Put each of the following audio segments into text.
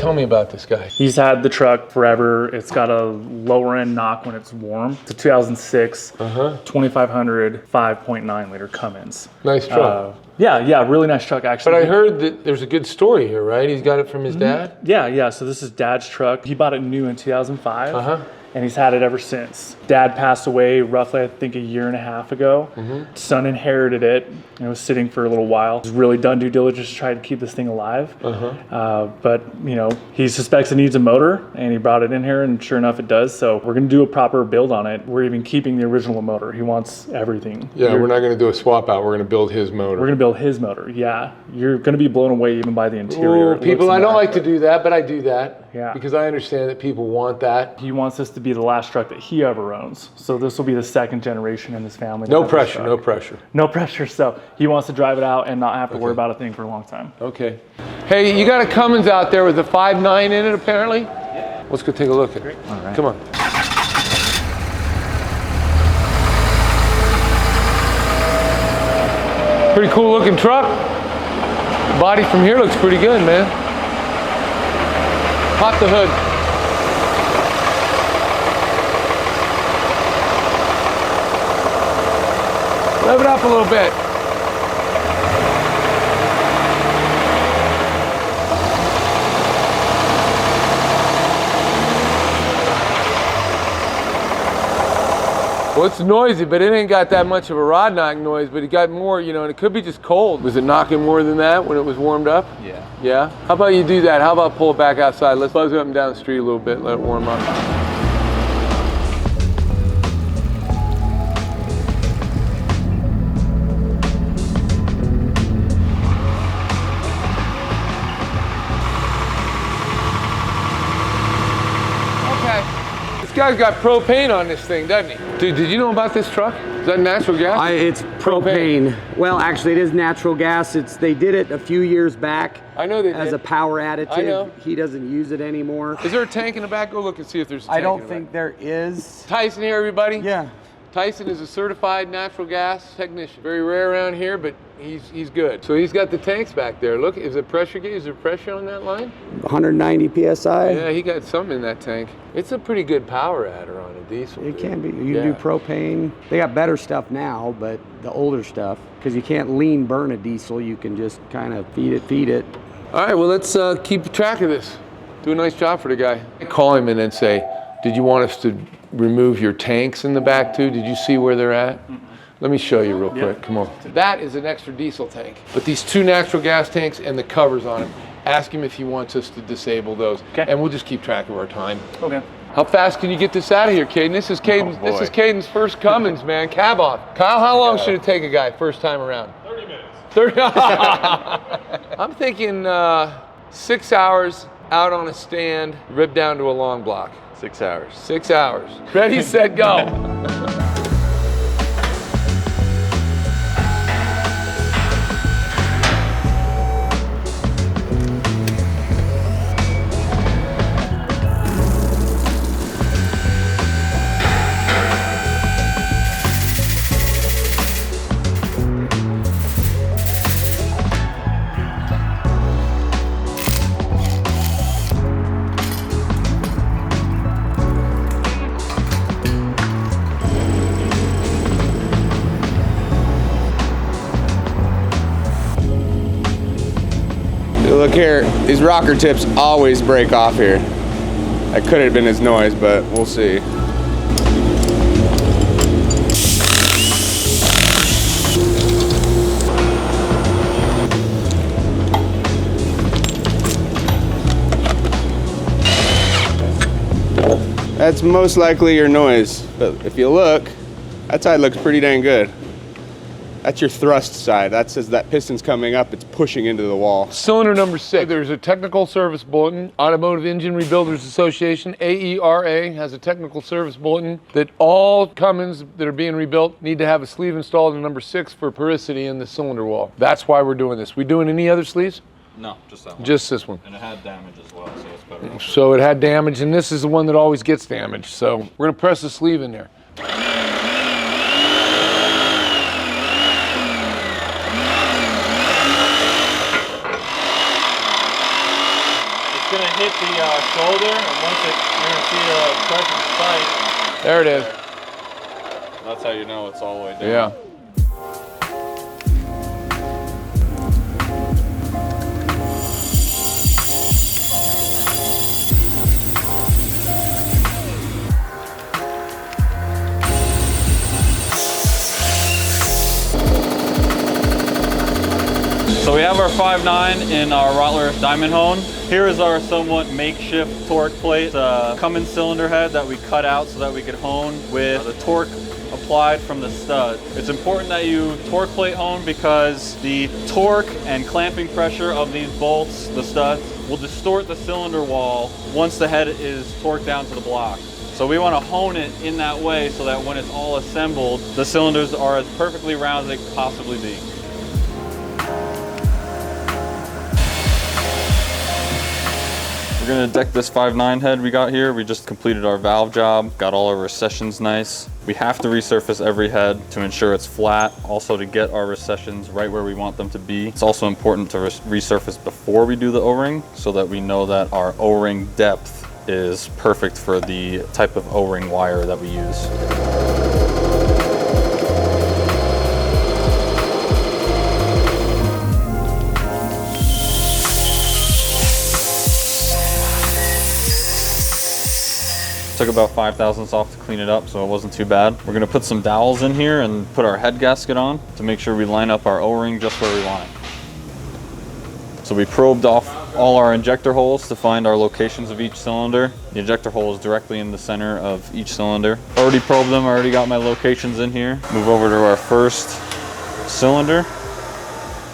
tell me about this guy. He's had the truck forever. It's got a lower end knock when it's warm. It's a 2006 2500 5.9 liter Cummins. Nice truck. Yeah, really nice truck actually. But I heard that there's a good story here, right? He's got it from his dad? Yeah. So this is Dad's truck. He bought it new in 2005. And he's had it ever since. Dad passed away roughly, I think, a year and a half ago. Son inherited it, and it was sitting for a little while. He's really done due diligence to try to keep this thing alive. But, you know, he suspects it needs a motor, and he brought it in here, and sure enough, it does. So we're gonna do a proper build on it. We're even keeping the original motor. He wants everything. Yeah, we're not gonna do a swap out. We're gonna build his motor. We're gonna build his motor, yeah. You're gonna be blown away even by the interior. Ooh, people, I don't like to do that, but I do that. Yeah. Because I understand that people want that. He wants this to be the last truck that he ever owns. So this will be the second generation in this family. No pressure, no pressure. No pressure, so he wants to drive it out and not have to worry about a thing for a long time. Okay. Hey, you got a Cummins out there with a 5.9 in it, apparently? Yeah. Let's go take a look at it. All right. Come on. Pretty cool looking truck. The body from here looks pretty good, man. Pop the hood. Rev it up a little bit. Well, it's noisy, but it ain't got that much of a rod knock noise, but it got more, you know, and it could be just cold. Was it knocking more than that when it was warmed up? Yeah. Yeah? How about you do that? How about pull it back outside? Let's buzz it up and down the street a little bit, let it warm up. This guy's got propane on this thing, doesn't he? Dude, did you know about this truck? Is that natural gas? It's propane. Well, actually, it is natural gas. They did it a few years back. I know they as did. a power additive. I know. He doesn't use it anymore. Is there a tank in the back? Go look and see if there's a tank I don't in the think back. there is. Tyson here, everybody. Yeah. Tyson is a certified natural gas technician. Very rare around here, but he's good. So he's got the tanks back there. Look, is it pressure gauge? Is there pressure on that line? 190 PSI. Yeah, he got something in that tank. It's a pretty good power adder on a diesel. It can be. You can do propane. They got better stuff now, but the older stuff, because you can't lean burn a diesel, you can just kind of feed it. All right, well, let's keep track of this. Do a nice job for the guy. Call him in and say, did you want us to remove your tanks in the back too? Did you see where they're at? Let me show you real quick, come on. That is an extra diesel tank, but these two natural gas tanks and the covers on them, ask him if he wants us to disable those. Okay. And we'll just keep track of our time. Okay. How fast can you get this out of here, Caden? This is Caden's, this is Caden's first Cummins, man, cab off. Kyle, how long should it take a guy first time around? 30 minutes. 30? I'm thinking 6 hours out on a stand, ripped down to a long block. 6 hours. 6 hours. Ready, set, go. Look here, these rocker tips always break off here. That could have been his noise, but we'll see. That's most likely your noise, but if you look, that side looks pretty dang good. That's your thrust side. That says that piston's coming up, it's pushing into the wall. Cylinder number 6. There's a technical service bulletin. Automotive Engine Rebuilders Association, AERA, has a technical service bulletin that all Cummins that are being rebuilt need to have a sleeve installed in number 6 for porosity in the cylinder wall. That's why we're doing this. We doing any other sleeves? No, just that one. Just this one. And it had damage as well, so it's better. So it had damage, and this is the one that always gets damaged. So we're gonna press the sleeve in there. It's gonna hit the shoulder, and once you're gonna see a pressure spike. There it is. That's how you know it's all the way down. Yeah. So we have our 5.9 in our Rottler diamond hone. Here is our somewhat makeshift torque plate, the Cummins cylinder head that we cut out so that we could hone with the torque applied from the stud. It's important that you torque plate hone because the torque and clamping pressure of these bolts, the studs, will distort the cylinder wall once the head is torqued down to the block. So we want to hone it in that way so that when it's all assembled, the cylinders are as perfectly round as they could possibly be. We're gonna deck this 5.9 head we got here. We just completed our valve job, got all our recessions nice. We have to resurface every head to ensure it's flat, also to get our recessions right where we want them to be. It's also important to resurface before we do the O-ring so that we know that our O-ring depth is perfect for the type of O-ring wire that we use. Took about 5 thousandths off to clean it up, so it wasn't too bad. We're gonna put some dowels in here and put our head gasket on to make sure we line up our O-ring just where we want it. So we probed off all our injector holes to find our locations of each cylinder. The injector hole is directly in the center of each cylinder. Already probed them, already got my locations in here. Move over to our first cylinder.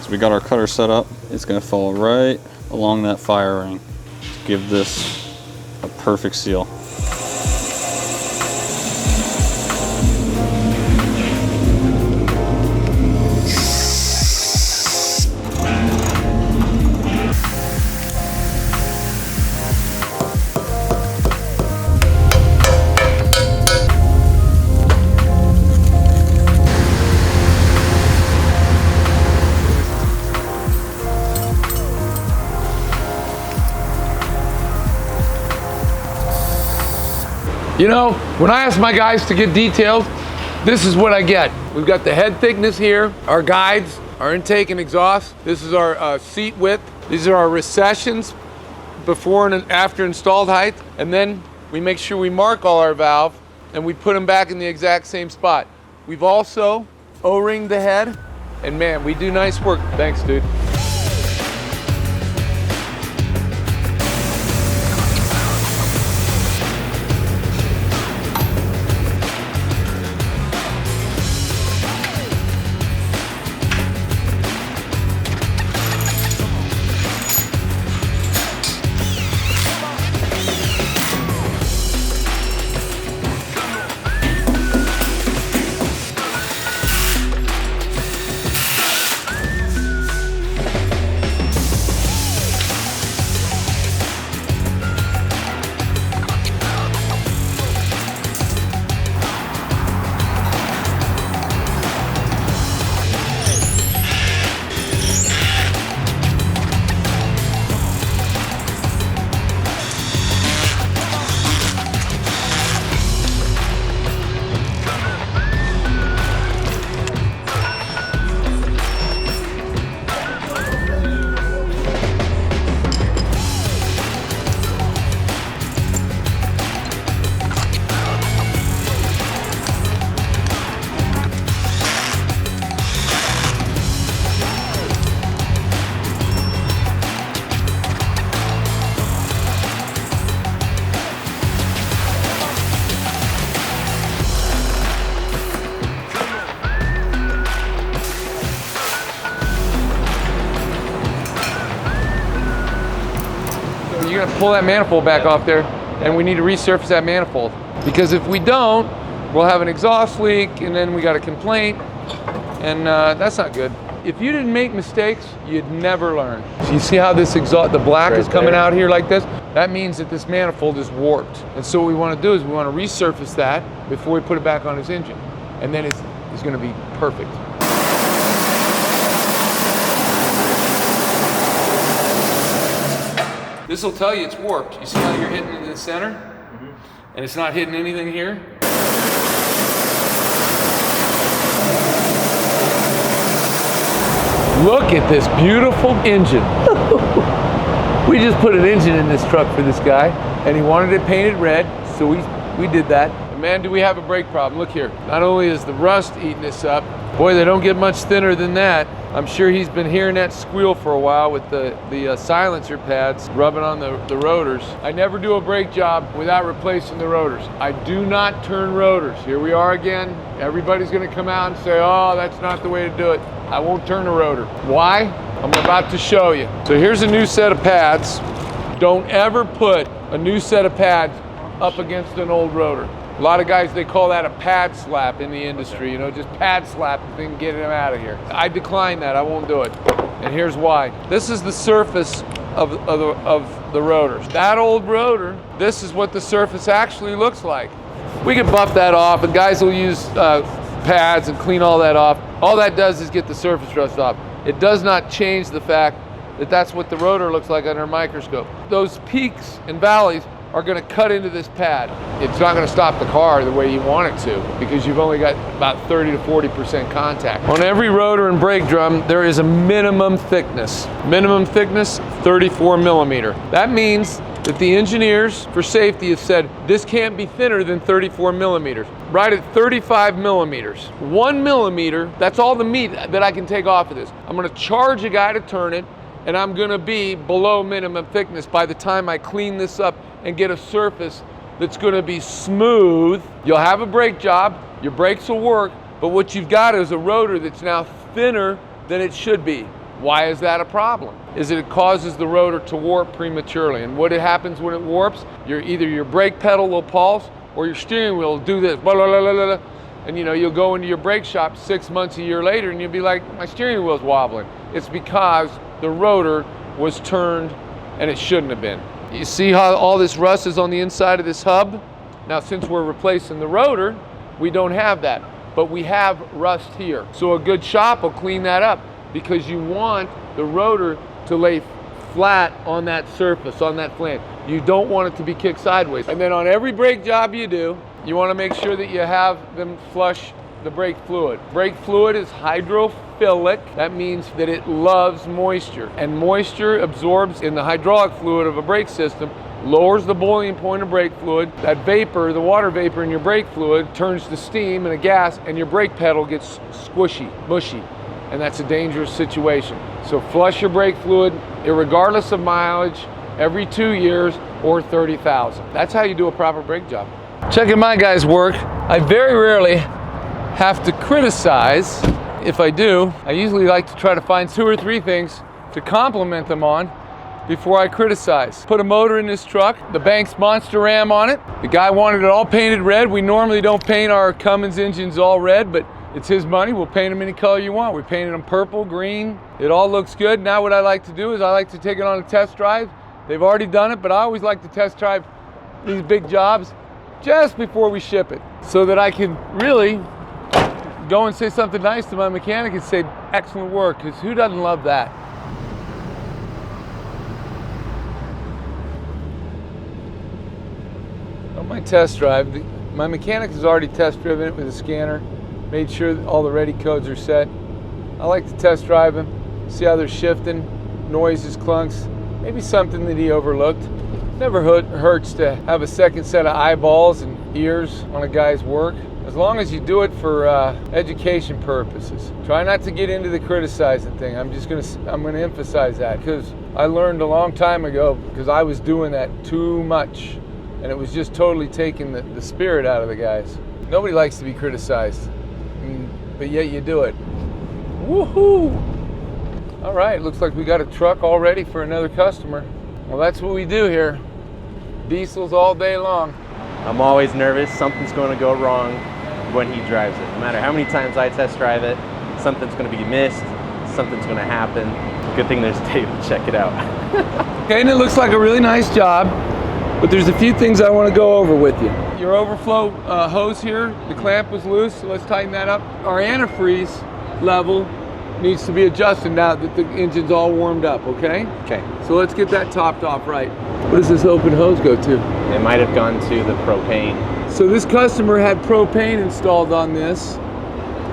So we got our cutter set up. It's gonna fall right along that fire ring to give this a perfect seal. You know, when I ask my guys to get detailed, this is what I get. We've got the head thickness here, our guides, our intake and exhaust. This is our seat width. These are our recessions before and after installed height. And then we make sure we mark all our valve and we put them back in the exact same spot. We've also O-ringed the head, and man, we do nice work. Thanks, dude. You're gonna pull that manifold back off there, and we need to resurface that manifold. Because if we don't, we'll have an exhaust leak, and then we got a complaint, and that's not good. If you didn't make mistakes, you'd never learn. So you see how this exhaust, the black is coming out here like this? That means that this manifold is warped. And so what we want to do is we want to resurface that before we put it back on his engine. And then it's going to be perfect. This will tell you it's warped. You see how you're hitting in the center? And it's not hitting anything here? Look at this beautiful engine. We just put an engine in this truck for this guy, and he wanted it painted red, so we did that. And man, do we have a brake problem. Look here. Not only is the rust eating this up, boy, they don't get much thinner than that. I'm sure he's been hearing that squeal for a while with the silencer pads rubbing on the rotors. I never do a brake job without replacing the rotors. I do not turn rotors. Here we are again. Everybody's gonna come out and say, oh, that's not the way to do it. I won't turn a rotor. Why? I'm about to show you. So here's a new set of pads. Don't ever put a new set of pads up against an old rotor. A lot of guys, they call that a pad slap in the industry, you know, just pad slap the thing, get them out of here. I decline that, I won't do it. And here's why. This is the surface of the rotors. That old rotor, this is what the surface actually looks like. We can buff that off, and guys will use pads and clean all that off. All that does is get the surface rust off. It does not change the fact that that's what the rotor looks like under a microscope. Those peaks and valleys are going to cut into this pad. It's not going to stop the car the way you want it to, because you've only got about 30 to 40% contact. On every rotor and brake drum, there is a minimum thickness. Minimum thickness, 34 millimeter. That means that the engineers for safety have said this can't be thinner than 34 millimeters. Right at 35 millimeters. 1 millimeter, that's all the meat that I can take off of this. I'm going to charge a guy to turn it, and I'm going to be below minimum thickness by the time I clean this up and get a surface that's going to be smooth. You'll have a brake job, your brakes will work, but what you've got is a rotor that's now thinner than it should be. Why is that a problem? Is that it causes the rotor to warp prematurely. And what happens when it warps? Either your brake pedal will pulse or your steering wheel will do this. Blah, blah, blah, blah, blah. And you know, you'll go into your brake shop 6 months, a year later, and you'll be like, my steering wheel's wobbling. It's because the rotor was turned and it shouldn't have been. You see how all this rust is on the inside of this hub? Now, since we're replacing the rotor, we don't have that, but we have rust here. So a good shop will clean that up, because you want the rotor to lay flat on that surface, on that flange. You don't want it to be kicked sideways. And then on every brake job you do, you want to make sure that you have them flush the brake fluid. Brake fluid is hydrophilic. That means that it loves moisture. And moisture absorbs in the hydraulic fluid of a brake system, lowers the boiling point of brake fluid. That vapor, the water vapor in your brake fluid, turns to steam and a gas, and your brake pedal gets squishy, mushy. And that's a dangerous situation. So flush your brake fluid, regardless of mileage, every 2 years or 30,000. That's how you do a proper brake job. Checking my guys' work, I very rarely have to criticize. If I do, I usually like to try to find 2 or 3 things to compliment them on before I criticize. Put a motor in this truck, the Banks Monster Ram on it. The guy wanted it all painted red. We normally don't paint our Cummins engines all red, but it's his money. We'll paint them any color you want. We painted them purple, green. It all looks good. Now what I like to do is I like to take it on a test drive. They've already done it, but I always like to test drive these big jobs just before we ship it, so that I can really go and say something nice to my mechanic and say, excellent work, because who doesn't love that? On my test drive, my mechanic has already test driven it with a scanner, made sure that all the ready codes are set. I like to test drive them, see how they're shifting, noises, clunks, maybe something that he overlooked. Never hurts to have a second set of eyeballs and ears on a guy's work, as long as you do it for education purposes. Try not to get into the criticizing thing. I'm gonna emphasize that, because I learned a long time ago, because I was doing that too much, and it was just totally taking the spirit out of the guys. Nobody likes to be criticized, but yet you do it. Woohoo! All right, looks like we got a truck all ready for another customer. Well, that's what we do here. Diesels all day long. I'm always nervous something's going to go wrong when he drives it. No matter how many times I test drive it, something's going to be missed, something's going to happen. Good thing there's Dave to check it out. Okay, and it looks like a really nice job, but there's a few things I want to go over with you. Your overflow hose here, the clamp was loose, so let's tighten that up. Our antifreeze level needs to be adjusted now that the engine's all warmed up, okay? Okay. So let's get that topped off right. What does this open hose go to? It might have gone to the propane. So this customer had propane installed on this.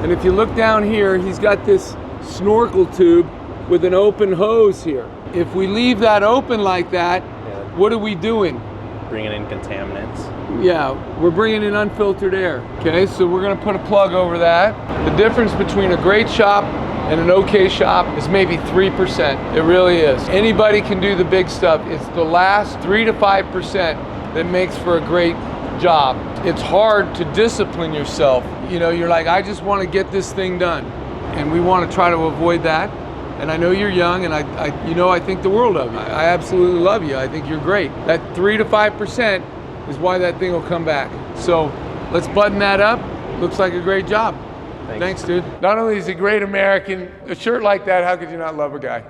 And if you look down here, he's got this snorkel tube with an open hose here. If we leave that open like that, what are we doing? Bringing in contaminants. Yeah, we're bringing in unfiltered air. Okay, so we're gonna put a plug over that. The difference between a great shop and an okay shop is maybe 3%. It really is. Anybody can do the big stuff. It's the last 3 to 5% that makes for a great job. It's hard to discipline yourself. You know, you're like, I just want to get this thing done. And we want to try to avoid that. And I know you're young, and I think the world of you. I absolutely love you. I think you're great. That 3 to 5% is why that thing will come back. So let's button that up. Looks like a great job. Thanks, dude. Not only is he a great American, a shirt like that, how could you not love a guy?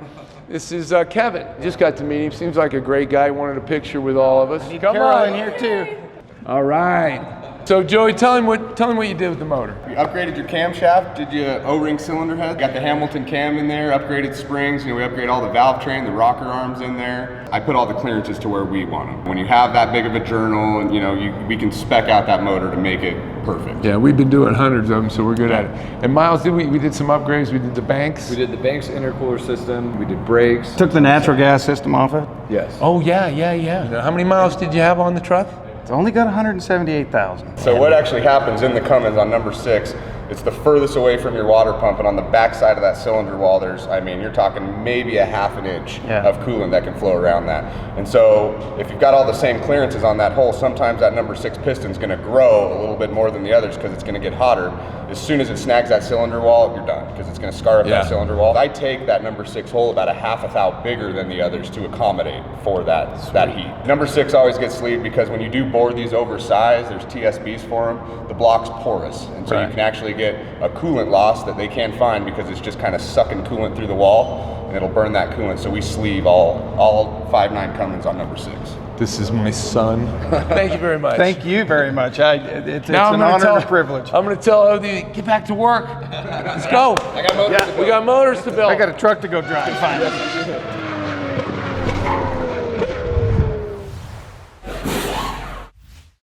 This is Kevin. Just got to meet him. Seems like a great guy. Wanted a picture with all of us. Come on. here too. All right. So Joey, tell him what you did with the motor. We upgraded your camshaft, did you O-ring cylinder head, got the Hamilton cam in there, upgraded springs, we upgrade all the valve train, the rocker arms in there. I put all the clearances to where we want them. When you have that big of a journal, and we can spec out that motor to make it perfect. Yeah, we've been doing hundreds of them, so we're good at it. And Miles, we did some upgrades. We did the banks. We did the Banks intercooler system. We did brakes. Took the natural gas system off it. Yes. Oh yeah. Now, how many miles did you have on the truck? It's only got 178,000. So what actually happens in the Cummins on number 6, it's the furthest away from your water pump, and on the back side of that cylinder wall, you're talking maybe a half an inch of coolant that can flow around that. And so if you've got all the same clearances on that hole, sometimes that number 6 piston's gonna grow a little bit more than the others because it's gonna get hotter. As soon as it snags that cylinder wall, you're done, because it's gonna scar up that cylinder wall. I take that number 6 hole about a half a thou bigger than the others to accommodate for that heat. Number 6 always gets sleeved because when you do bore these oversized, there's TSBs for them, the block's porous. And so you can actually get a coolant loss that they can't find because it's just kind of sucking coolant through the wall, and it'll burn that coolant. So we sleeve all 5.9 Cummins on number 6. This is my son. Thank you very much. Thank you very much. It's Now an honor and a privilege. I'm going to tell Odie, get back to work. Let's go. I got motors to build. We got motors to build. I got a truck to go drive. Fine.